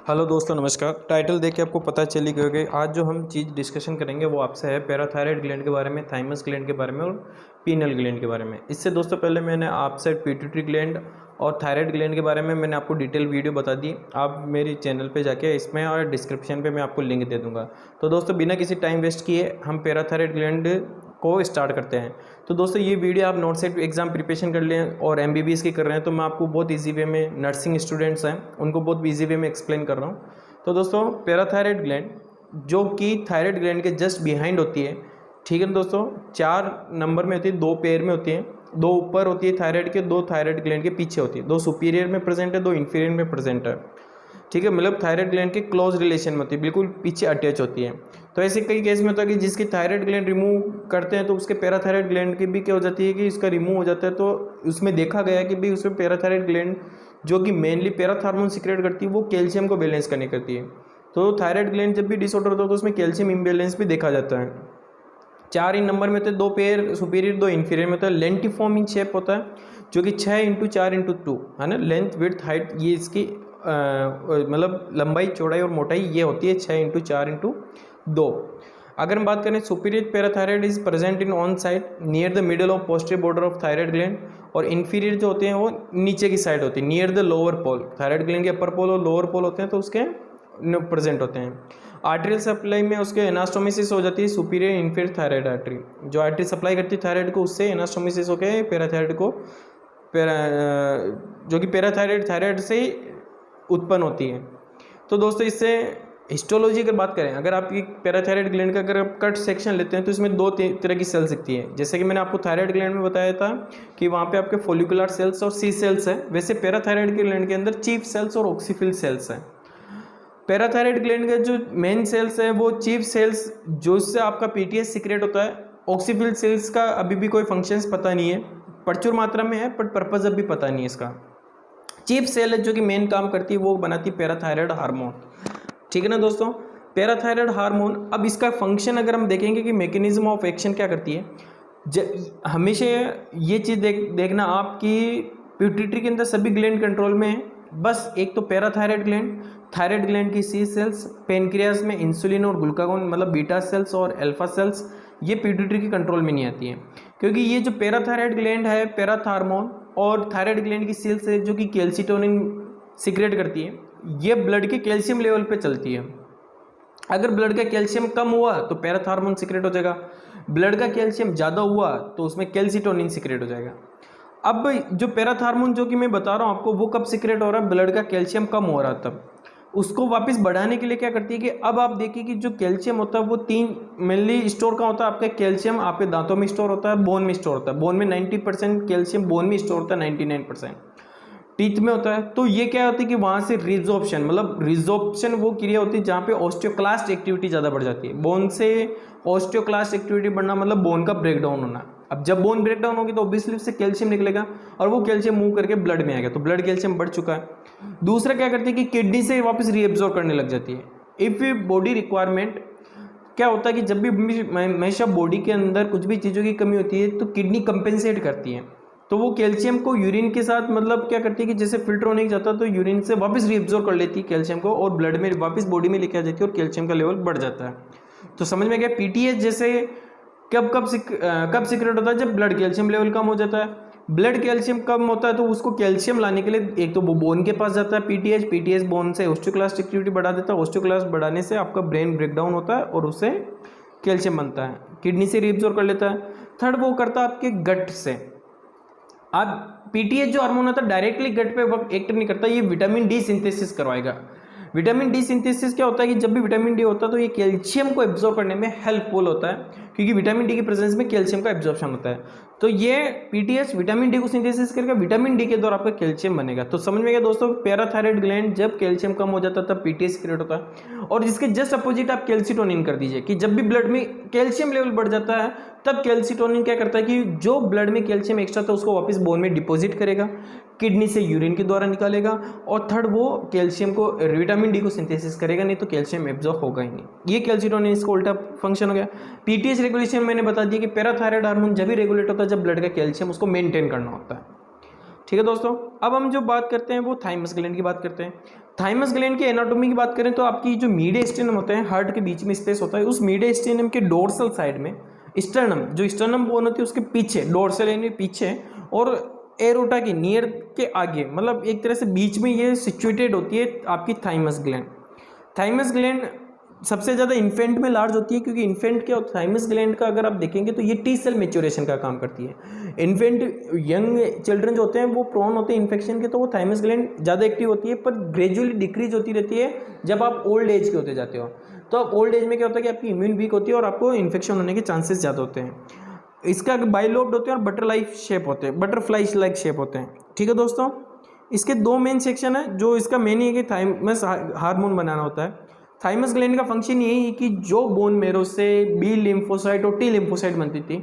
Hello दोस्तों, नमस्कार। Title देख के आपको पता चली गई कि आज जो हम चीज़ डिस्कशन करेंगे वो आपसे है पैराथायराइड ग्लैंड के बारे में, थाइमस ग्लैंड के बारे में और पीनल ग्लैंड के बारे में। इससे दोस्तों पहले मैंने आपसे पिट्यूटरी ग्लैंड और थायराइड ग्लैंड के बारे में मैंने आपको डिटेल वीडियो बता दी। आप मेरी चैनल पे जाके इसमें और डिस्क्रिप्शन पे मैं आपको लिंक दे दूँगा। तो दोस्तों बिना किसी टाइम वेस्ट किए हम पैराथायराइड ग्लैंड को स्टार्ट करते हैं। तो दोस्तों ये वीडियो आप नोट सेट एग्जाम प्रिपरेशन कर लें और एमबीबीएस की कर रहे हैं तो मैं आपको बहुत इजी वे में, नर्सिंग स्टूडेंट्स हैं उनको बहुत इजी वे में एक्सप्लेन कर रहा हूँ। तो दोस्तों पैराथायराइड ग्लैंड जो कि थायराइड ग्लैंड के जस्ट बिहाइंड होती है, ठीक है ना दोस्तों। 4 नंबर में होती है, 2 पेयर में होती है, 2 ऊपर होती है थायराइड के, 2 थायराइड ग्लैंड के पीछे होती है, 2 सुपीरियर में प्रेजेंट है, 2 इंफीरियर में प्रेजेंट है, ठीक है। मतलब थायराइड ग्लैंड के क्लोज रिलेशन में होती है, बिल्कुल पीछे अटैच होती है। तो ऐसे कई केस में होता है कि जिसकी थायराइड ग्लैंड रिमूव करते हैं तो उसके पैराथायराइड ग्लैंड की भी क्या हो जाती है कि इसका रिमूव हो जाता है। तो उसमें देखा गया है कि भाई उसमें पैराथायराइड ग्लैंड जो कि मेनली पैराथार्मोन सिक्रेट करती है वो कैल्शियम को बैलेंस करने करती है। तो थायराइड ग्लैंड जब भी डिसऑर्डर होता है तो उसमें कैल्शियम इम्बैलेंस भी देखा जाता है। 4 इन नंबर में होते हैं, 2 पेयर सुपीरियर 2 इंफीरियर में होता है। लेंटिफॉर्म इन शेप होता है जो कि 6 × 4 × 2 है ना। लेंथ विड्थ हाइट ये इसकी मतलब लंबाई चौड़ाई और मोटाई ये होती है 6 × 4 × 2। अगर हम बात करें superior parathyroid is present in on side near the middle of posterior border of thyroid gland, और इन्फीरियर जो होते हैं वो नीचे की साइड होती है near the lower pole. Thyroid gland के अपर पोल और लोअर पोल होते हैं तो उसके प्रेजेंट होते हैं। आर्टेरियल सप्लाई में उसके एनास्टोमिसिस हो जाती है सुपीरियर इंफीरियर थायराइड आर्टरी, जो आर्टरी सप्लाई करती है थायराइड को उससे एनास्टोमिसिस होकर पैराथायराइड को जो कि पैराथायराइड थायराइड से उत्पन्न होती है। तो दोस्तों इससे हिस्टोलॉजी अगर बात करें, अगर आप एक पैराथायराइड ग्लैंड का अगर आप कट सेक्शन लेते हैं तो इसमें 2 तरह की सेल्स दिखती है। जैसे कि मैंने आपको थायराइड ग्लैंड में बताया था कि वहाँ पे आपके फोलिकुलर सेल्स और सी सेल्स है, वैसे पैराथायराइड के ग्लैंड के अंदर चीफ सेल्स और ऑक्सीफिल सेल्स हैं। पैराथायराइड ग्लैंड का जो मेन सेल्स है वो चीफ सेल्स जो इससे आपका पीटीएस सीक्रेट होता है। ऑक्सीफिल सेल्स का अभी भी कोई फंक्शंस पता नहीं है, प्रचुर मात्रा में है बट पर्पज अभी पता नहीं है इसका। चीफ सेल है जो कि मेन काम करती है वो बनाती है पैराथायराइड हार्मोन, ठीक है ना दोस्तों। पैराथायराइड हार्मोन, अब इसका फंक्शन अगर हम देखेंगे कि मैकेनिज्म ऑफ एक्शन क्या करती है, हमेशा ये चीज़ देखना आपकी पिट्यूटरी के अंदर सभी ग्लैंड कंट्रोल में है, बस एक तो पैराथायराइड ग्लैंड, थायराइड ग्लैंड की सी सेल्स, पेनक्रियाज में इंसुलिन और ग्लूकागोन मतलब बीटा सेल्स और अल्फा सेल्स, ये पिट्यूटरी के कंट्रोल में नहीं आती है। क्योंकि ये जो पैराथायराइड ग्लैंड है, पैराथार्मोन और थायराइड ग्लैंड की सेल्स है जो कि कैल्सिटोनिन सीक्रेट करती है, ये ब्लड के कैल्शियम लेवल पे चलती है। अगर ब्लड का कैल्शियम कम हुआ तो पैराथार्मोन सीक्रेट हो जाएगा, ब्लड का कैल्शियम ज़्यादा हुआ तो उसमें कैल्सिटोनिन सीक्रेट हो जाएगा। अब जो पैराथार्मोन जो कि मैं बता रहा हूँ आपको वो कब सीक्रेट हो रहा है, ब्लड का कैल्शियम कम हो रहा है तब। उसको वापस बढ़ाने के लिए क्या करती है कि अब आप देखिए कि जो कैल्शियम होता है वो 3 मेनली स्टोर का होता है। आपका कैल्शियम आपके दांतों में स्टोर होता है, बोन में स्टोर होता है। बोन में 90% कैल्शियम बोन में स्टोर होता है, 99% टीथ में होता है। तो ये क्या होती है कि वहाँ से रिजॉर्प्शन मतलब रिजॉर्प्शन वो क्रिया होती है जहाँ पे ऑस्टियोक्लास्ट एक्टिविटी ज़्यादा बढ़ जाती है। बोन से ऑस्टियोक्लास्ट एक्टिविटी बढ़ना मतलब बोन का ब्रेकडाउन होना। अब जब बोन ब्रेकडाउन होगी तो ऑब्वियसली उससे कैल्शियम निकलेगा और वो कैल्शियम मूव करके ब्लड में आएगा, तो ब्लड कैल्शियम बढ़ चुका है। दूसरा क्या करती है कि किडनी से वापस रीएब्जॉर्ब करने लग जाती है। इफ़ बॉडी रिक्वायरमेंट क्या होता है कि जब भी हमेशा बॉडी के अंदर कुछ भी चीज़ों की कमी होती है तो किडनी कंपेंसेट करती है, तो वो कैल्शियम को यूरिन के साथ मतलब क्या करती है कि जैसे फिल्टर होने जाता है तो यूरिन से वापस रीअब्जॉर्ब कर लेती है कैल्शियम को और ब्लड में वापस बॉडी में लेके आ जाती है और कैल्शियम का लेवल बढ़ जाता है। तो समझ में गया पीटीएच जैसे कब सीक्रेट होता है, जब ब्लड कैल्शियम लेवल कम हो जाता है। ब्लड कैल्शियम कम होता है तो उसको कैल्शियम लाने के लिए एक तो वो बोन के पास जाता है पीटीएच बोन से ऑस्टियोक्लास्ट एक्टिविटी बढ़ा देता है, ऑस्टियोक्लास्ट बढ़ाने से आपका ब्रेन ब्रेकडाउन होता है और उससे कैल्शियम बनता है, किडनी से रीअब्जॉर्ब कर लेता है। थर्ड वो करता है आपके गट से। अब पीटीएच जो हार्मोन होता है डायरेक्टली गट पे वर्क एक्ट नहीं करता, ये विटामिन डी सिंथेसिस करवाएगा। विटामिन डी सिंथेसिस क्या होता है कि जब भी विटामिन डी होता है तो ये कैल्शियम को एब्जॉर्ब करने में हेल्पफुल होता है, क्योंकि विटामिन डी की प्रेजेंस में कैल्शियम का एब्जॉर्प्शन होता है। तो ये पीटीएच विटामिन डी को सिंथेसिस करके विटामिन डी के द्वारा आपका कैल्शियम बनेगा। तो समझ में गया दोस्तों, पैराथायराइड ग्लैंड जब कैल्शियम कम हो जाता है तब पीटीएच सीक्रेट होता है। और इसके जस्ट अपोजिट आप कैल्सिटोनिन कर दीजिए कि जब भी ब्लड में कैल्शियम लेवल बढ़ जाता है तब कैल्सिटोनिन क्या करता है कि जो ब्लड में कैल्शियम एक्स्ट्रा था उसको वापस बोन में डिपॉजिट करेगा, किडनी से यूरिन के द्वारा निकालेगा, और थर्ड वो कैल्शियम को विटामिन डी को सिंथेसिस करेगा, नहीं तो कैल्शियम एब्जॉर्ब होगा ही नहीं। ये कैल्सिटोनिन इसका उल्टा फंक्शन हो गया। पीटीएच रेगुलेशन मैंने बता दिया कि पैराथायराइड हार्मोन जब भी रेगुलेट होता है जब ब्लड का कैल्शियम उसको मेंटेन करना होता है। ठीक है दोस्तों, अब हम जो बात करते हैं वो थाइमस ग्लैंड की बात करते हैं। थाइमस ग्लैंड की एनाटॉमी की बात करें तो आपकी जो मीडियस्टेनम होते हैं, हार्ट के बीच में स्पेस होता है, उस मीडियस्टेनम के डोर्सल साइड में स्टर्नम, जो स्टर्नम बोन होती है उसके पीछे, डोर्सल यानी पीछे, और एरोटा के नियर के आगे, मतलब एक तरह से बीच में ये सिचुएटेड होती है आपकी थाइमस ग्लैंड। थाइमस ग्लैंड सबसे ज़्यादा इन्फेंट में लार्ज होती है, क्योंकि इन्फेंट क्या होता है, थाइमस ग्लैंड का अगर आप देखेंगे तो ये टी सेल मेच्योरेशन का काम करती है। इन्फेंट यंग चिल्ड्रन जो होते हैं वो प्रोन होते हैं इन्फेक्शन के, तो वो थाइमस ग्लैंड ज़्यादा एक्टिव होती है, पर ग्रेजुअली डिक्रीज होती रहती है जब आप ओल्ड एज के होते जाते हो। तो अब ओल्ड एज में क्या होता है कि आपकी इम्यून वीक होती है और आपको इन्फेक्शन होने के चांसेस ज़्यादा होते हैं। इसका बाइलोब्ड होते हैं और बटरफ्लाई शेप होते हैं, बटरफ्लाई लाइक शेप होते हैं। ठीक है दोस्तों, इसके दो मेन सेक्शन है। जो इसका मेन है कि थाइमस हार्मोन बनाना होता है। थाइमस ग्लैंड का फंक्शन यही है कि जो बोन मेरो से बी लिम्फोसाइट और टी लिम्फोसाइट बनती थी,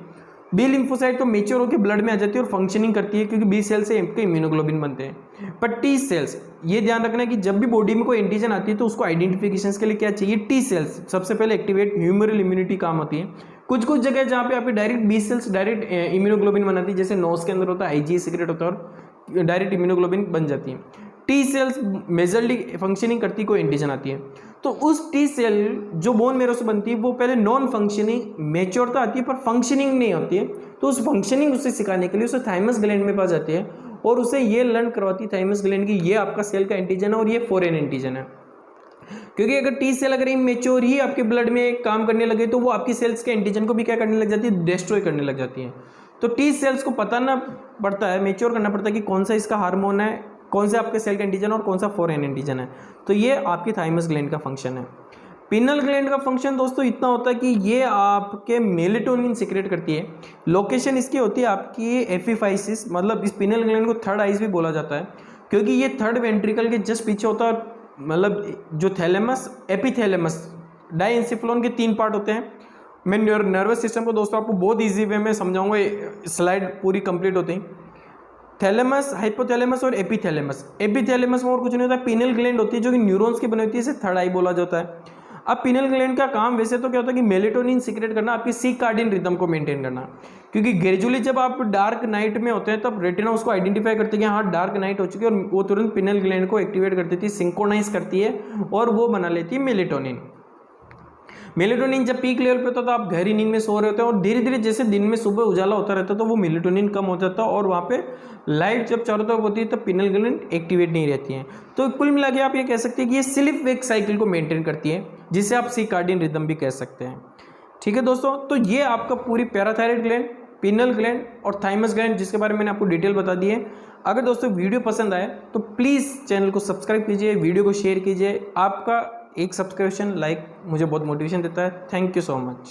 बी लिम्फोसाइट तो मेच्योर होकर ब्लड में आ जाती है और फंक्शनिंग करती है, क्योंकि बी सेल से इम्यूनोग्लोबिन बनते हैं। पर टी सेल्स, ये ध्यान रखना है कि जब भी बॉडी में कोई एंटीजन आती है तो उसको आइडेंटिफिकेशन के लिए क्या चाहिए, टी सेल्स सबसे पहले एक्टिवेट, ह्यूमरल इम्यूनिटी काम होती है। कुछ कुछ जगह जहाँ पे आपकी direct B cells direct immunoglobin बनाती है, जैसे नोज के अंदर होता है आईजी सीक्रेट होता है और डायरेक्ट इम्यूनोग्लोबिन बन जाती है। टी सेल्स मेजरली फंक्शनिंग करती कोई एंटीजन आती है, तो उस टी सेल जो बोन मेरो से बनती है वो पहले नॉन फंक्शनिंग, मेच्योरता आती है पर फंक्शनिंग नहीं होती है, तो उस फंक्शनिंग उसे सिखाने के लिए उसे थाइमस ग्लैंड में पास जाती है और उसे ये लर्न करवाती है थाइमस ग्लैंड की ये आपका सेल का एंटीजन है और ये फॉरेन एंटीजन है। क्योंकि अगर टी सेल अगर इमेच्योर ही आपके ब्लड में काम करने लगे तो वो आपकी सेल्स के एंटीजन को भी क्या करने लग जाती है, डिस्ट्रॉय करने लग जाती है। तो टी सेल्स को पता ना पड़ता है, मेच्योर करना पड़ता है कि कौन सा इसका हार्मोन है, कौन से आपके सेल का एंटीजन और कौन सा फॉरेन एंटीजन है। तो ये आपकी थाइमस ग्लैंड का फंक्शन है। पिनल ग्लैंड का फंक्शन दोस्तों इतना होता है कि ये आपके मेलेटोनिन सिक्रेट करती है। लोकेशन इसकी होती है आपकी एपिफाइसिस, मतलब इस पिनल ग्लैंड को थर्ड आइज भी बोला जाता है, क्योंकि ये थर्ड वेंट्रिकल के जस्ट पीछे होता है। मतलब जो थैलेमस, एपिथैलेमस, डाइएंसिफलोन के 3 पार्ट होते हैं। मैं नर्वस सिस्टम को दोस्तों आपको बहुत ईजी वे में समझाऊंगा, स्लाइड पूरी कंप्लीट होती है। थैलेमस, हाइपोथैलेमस और एपिथैलेमस। एपिथैलेमस में और कुछ नहीं होता, पिनल ग्लैंड होती है जो कि न्यूरॉन्स की बनी होती है, इसे थर्ड आई बोला जाता है। अब पिनल ग्लैंड का काम वैसे तो क्या होता है कि मेलेटोनिन सीक्रेट करना, आपकी सर्कैडियन रिदम को मेंटेन करना, क्योंकि ग्रेजुअली जब आप डार्क नाइट में होते हैं तब रेटिना उसको आइडेंटिफाई करती है कि हाँ डार्क नाइट हो चुकी है, और वो तुरंत पिनल ग्लैंड को एक्टिवेट करती थी, सिंक्रोनाइज करती है और वो बना लेती है मेलेटोनिन। मेलेटोनिन जब पीक लेवल पे होता है तो आप गहरी नींद में सो रहे होते हैं और धीरे धीरे जैसे दिन में सुबह उजाला होता रहता है तो वो मेलेटोनिन कम हो जाता है और वहाँ पे लाइट जब चारों तरफ होती है तब पिनल ग्लैंड एक्टिवेट नहीं रहती है। तो कुल मिला के आप ये कह सकते हैं कि ये स्लीप वेक साइकिल को मेंटेन करती है, जिसे आप सर्कैडियन रिदम भी कह सकते हैं। ठीक है दोस्तों, तो ये आपका पूरी पैराथायराइड ग्लैंड, पिनल ग्लैंड और थाइमस ग्लैंड जिसके बारे में मैंने आपको डिटेल बता दी है। अगर दोस्तों वीडियो पसंद आए तो प्लीज़ चैनल को सब्सक्राइब कीजिए, वीडियो को शेयर कीजिए। आपका एक सब्सक्रिप्शन, लाइक मुझे बहुत मोटिवेशन देता है। Thank you so much.